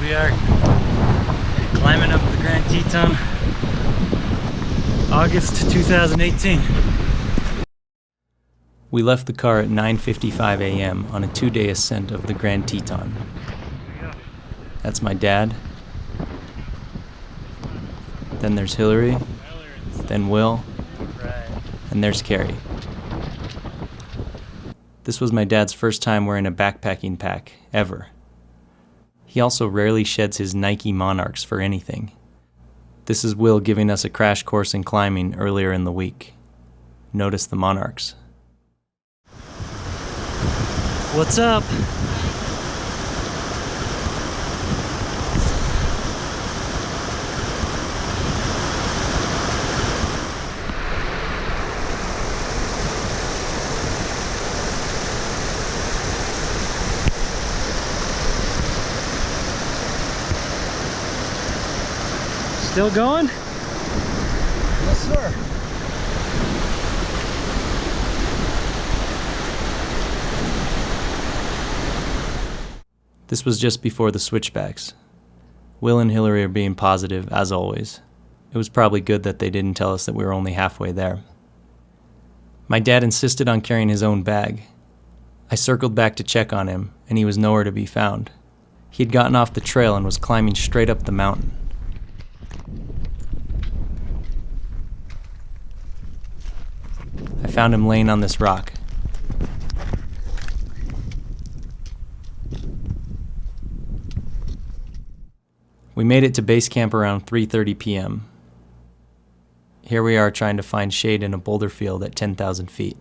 we are climbing up the Grand Teton, August 2018. We left the car at 9:55 a.m. on a 2-day ascent of the Grand Teton. That's my dad. Then there's Hillary. Then Will. And there's Carrie. This was my dad's first time wearing a backpacking pack, ever. He also rarely sheds his Nike Monarchs for anything. This is Will giving us a crash course in climbing earlier in the week. Notice the Monarchs. What's up? Still going? Yes, sir. This was just before the switchbacks. Will and Hillary are being positive, as always. It was probably good that they didn't tell us that we were only halfway there. My dad insisted on carrying his own bag. I circled back to check on him, and he was nowhere to be found. He had gotten off the trail and was climbing straight up the mountain. I found him laying on this rock. We made it to base camp around 3:30 p.m. Here we are trying to find shade in a boulder field at 10,000 feet.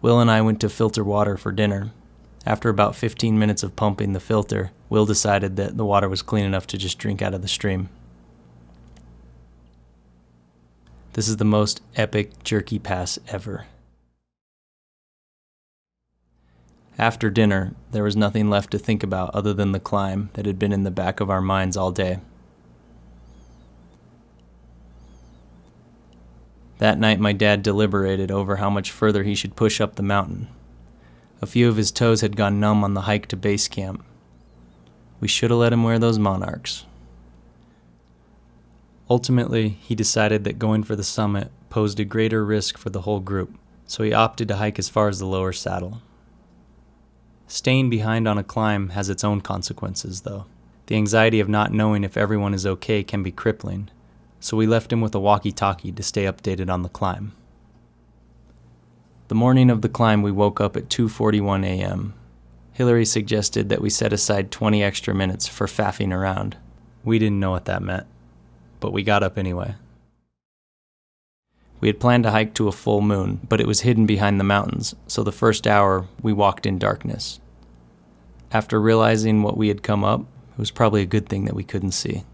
Will and I went to filter water for dinner. After about 15 minutes of pumping the filter, Will decided that the water was clean enough to just drink out of the stream. This is the most epic jerky pass ever. After dinner, there was nothing left to think about other than the climb that had been in the back of our minds all day. That night, my dad deliberated over how much further he should push up the mountain. A few of his toes had gone numb on the hike to base camp. We should have let him wear those Monarchs. Ultimately, he decided that going for the summit posed a greater risk for the whole group, so he opted to hike as far as the lower saddle. Staying behind on a climb has its own consequences, though. The anxiety of not knowing if everyone is okay can be crippling, so we left him with a walkie-talkie to stay updated on the climb. The morning of the climb, we woke up at 2:41 a.m. Hillary suggested that we set aside 20 extra minutes for faffing around. We didn't know what that meant, but we got up anyway. We had planned to hike to a full moon, but it was hidden behind the mountains, so the first hour we walked in darkness. After realizing what we had come up, it was probably a good thing that we couldn't see.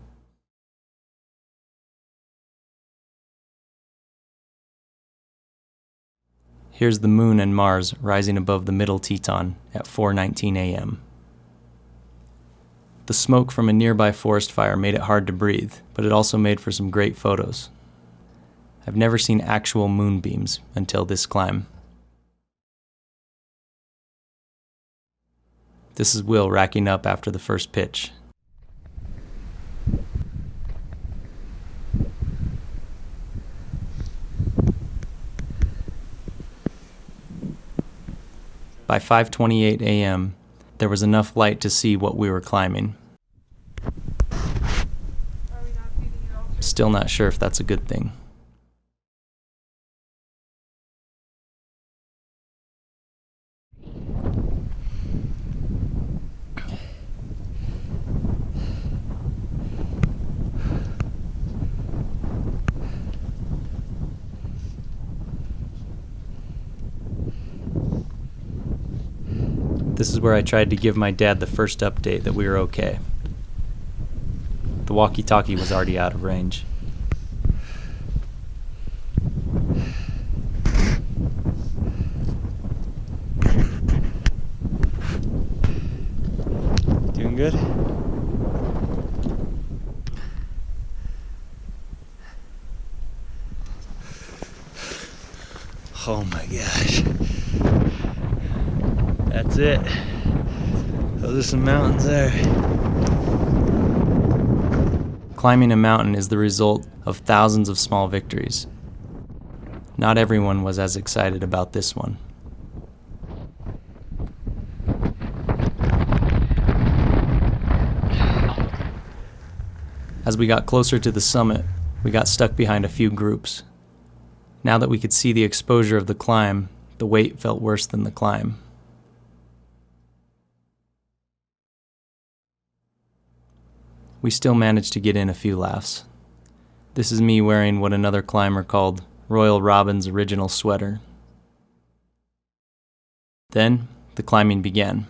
Here's the moon and Mars rising above the middle Teton at 4:19 a.m. The smoke from a nearby forest fire made it hard to breathe, but it also made for some great photos. I've never seen actual moonbeams until this climb. This is Will racking up after the first pitch. By 5:28 a.m., there was enough light to see what we were climbing. Still not sure if that's a good thing. This is where I tried to give my dad the first update that we were okay. The walkie-talkie was already out of range. Doing good? Oh my gosh. That's it. Those are some mountains there. Climbing a mountain is the result of thousands of small victories. Not everyone was as excited about this one. As we got closer to the summit, we got stuck behind a few groups. Now that we could see the exposure of the climb, the wait felt worse than the climb. We still managed to get in a few laughs. This is me wearing what another climber called Royal Robin's original sweater. Then, the climbing began.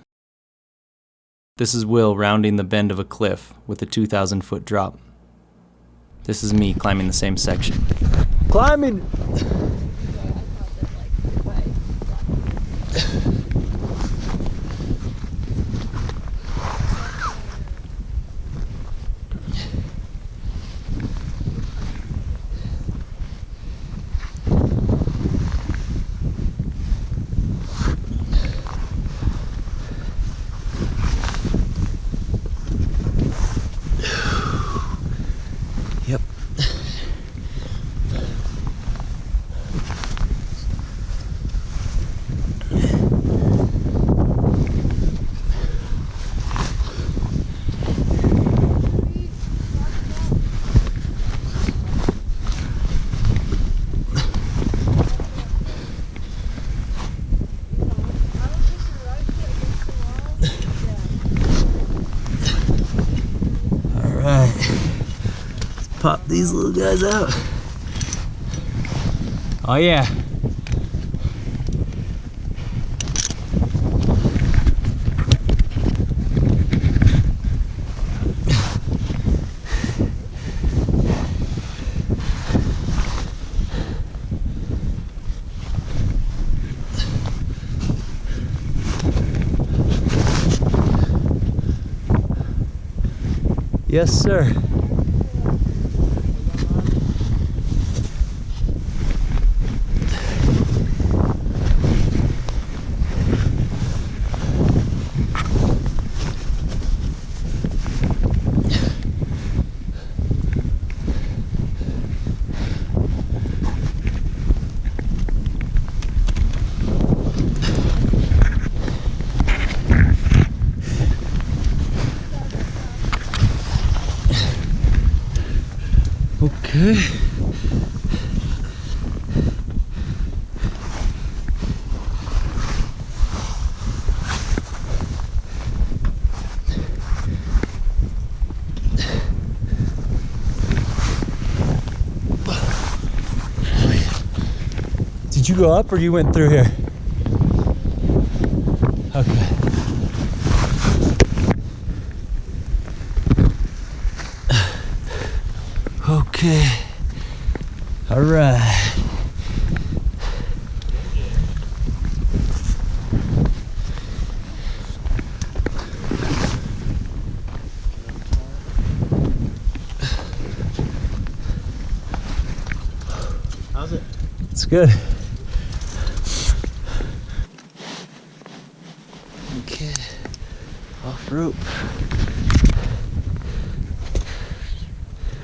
This is Will rounding the bend of a cliff with a 2,000-foot drop. This is me climbing the same section. Climbing! Yep. Pop these little guys out. Oh yeah. Yes, sir. Okay. Did you go up or you went through here? Okay. Okay. All right. How's it? It's good. Okay. Off rope.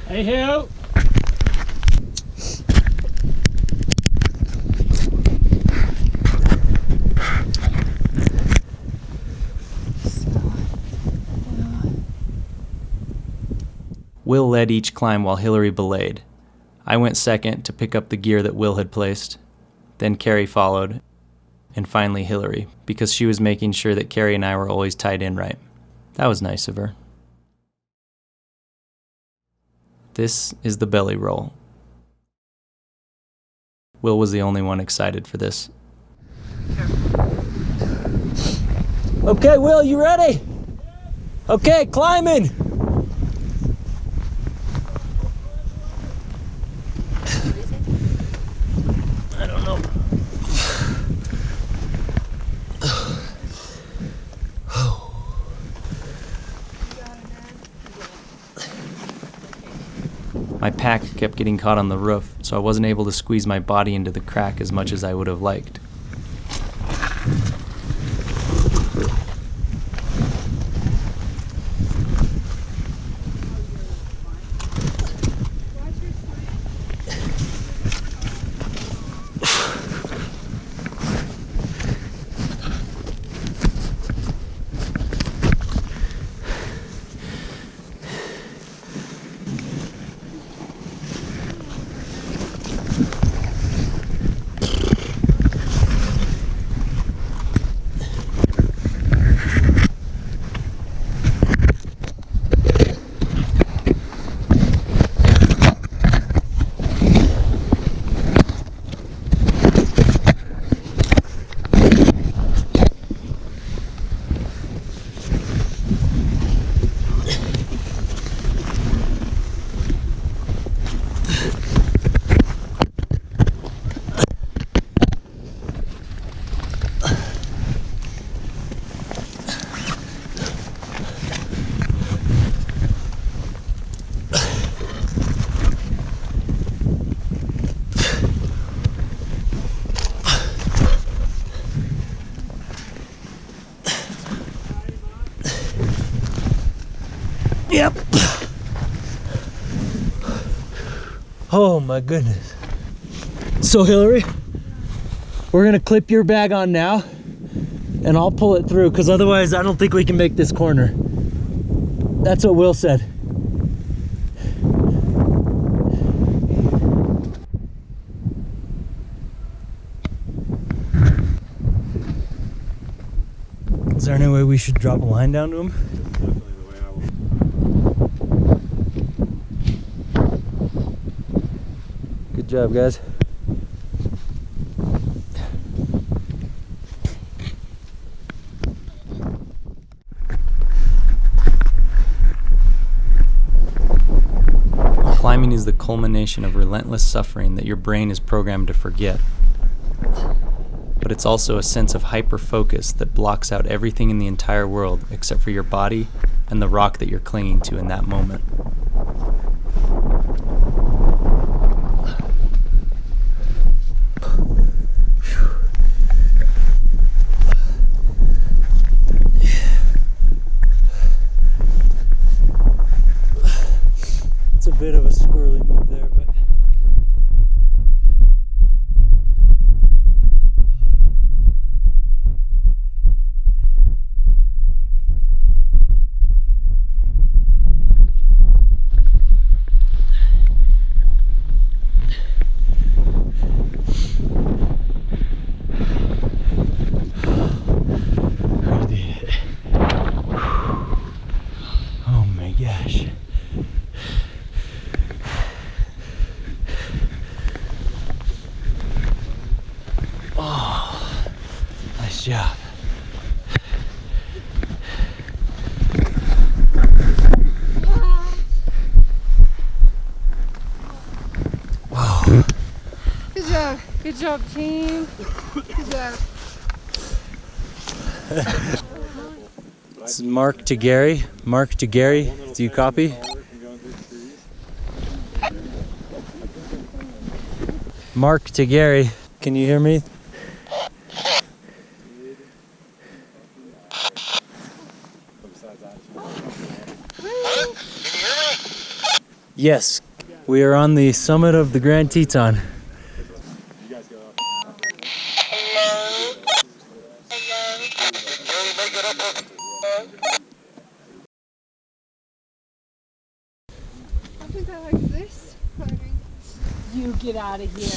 Hey, Hugh! Will led each climb while Hillary belayed. I went second to pick up the gear that Will had placed. Then Carrie followed, and finally Hillary, because she was making sure that Carrie and I were always tied in right. That was nice of her. This is the belly roll. Will was the only one excited for this. Okay, Will, you ready? Okay, climbing. I don't know. My pack kept getting caught on the roof, so I wasn't able to squeeze my body into the crack as much as I would have liked. Yep. Oh my goodness. So Hillary, we're gonna clip your bag on now and I'll pull it through because otherwise I don't think we can make this corner. That's what Will said. Is there any way we should drop a line down to him? Good job, guys. Climbing is the culmination of relentless suffering that your brain is programmed to forget. But it's also a sense of hyper-focus that blocks out everything in the entire world except for your body and the rock that you're clinging to in that moment. It's a bit of a squirrely move there, but we did it. Oh my gosh. Oh, nice job. Wow. Good job. Good job, team. Good job. This is Mark to Gary. Mark to Gary. Do you copy? Mark to Gary. Can you hear me? Yes. We are on the summit of the Grand Teton. I think I like this. You get out of here.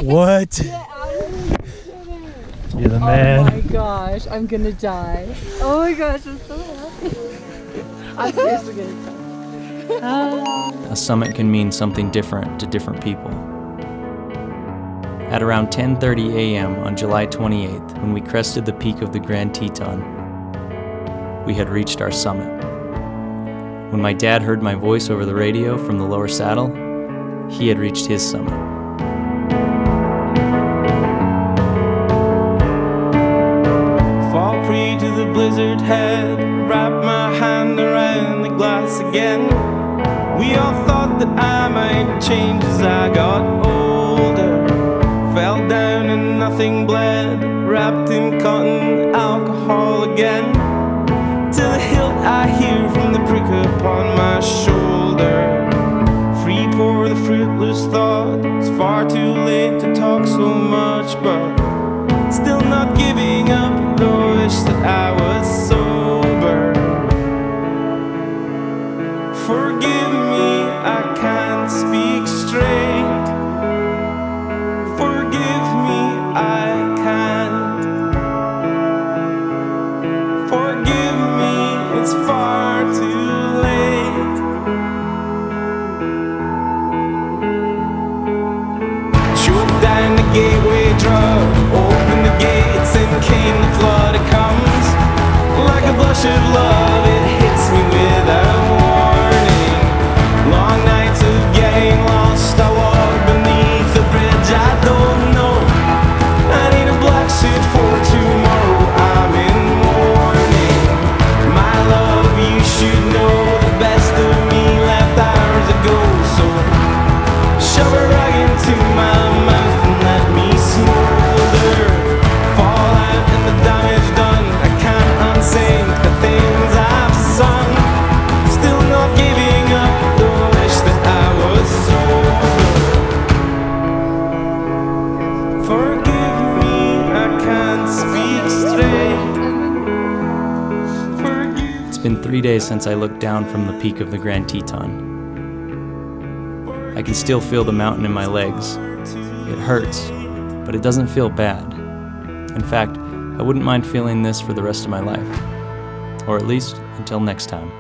What? Get out of here. You're the Oh man. my gosh, I'm gonna die. Oh my gosh, I'm so happy. I'm seriously gonna die. A summit can mean something different to different people. At around 10:30 a.m. on July 28th, when we crested the peak of the Grand Teton, we had reached our summit. When my dad heard my voice over the radio from the lower saddle, he had reached his summit. Fall prey to the blizzard head, wrap my hand around the glass again. We all thought that I might change as I got older. Fell down and nothing bled, wrapped in cotton alcohol again. To the hilt I hear from the prick upon my shoulder. Free pour the fruitless thought, it's far too late to talk so much, but still not giving up, though wish that I was sober. Forgive me, I can't speak straight. Forgive me, I can't. Forgive me, it's far too late. Choke down the gateway drug, 3 days since I looked down from the peak of the Grand Teton. I can still feel the mountain in my legs. It hurts, but it doesn't feel bad. In fact, I wouldn't mind feeling this for the rest of my life. Or at least until next time.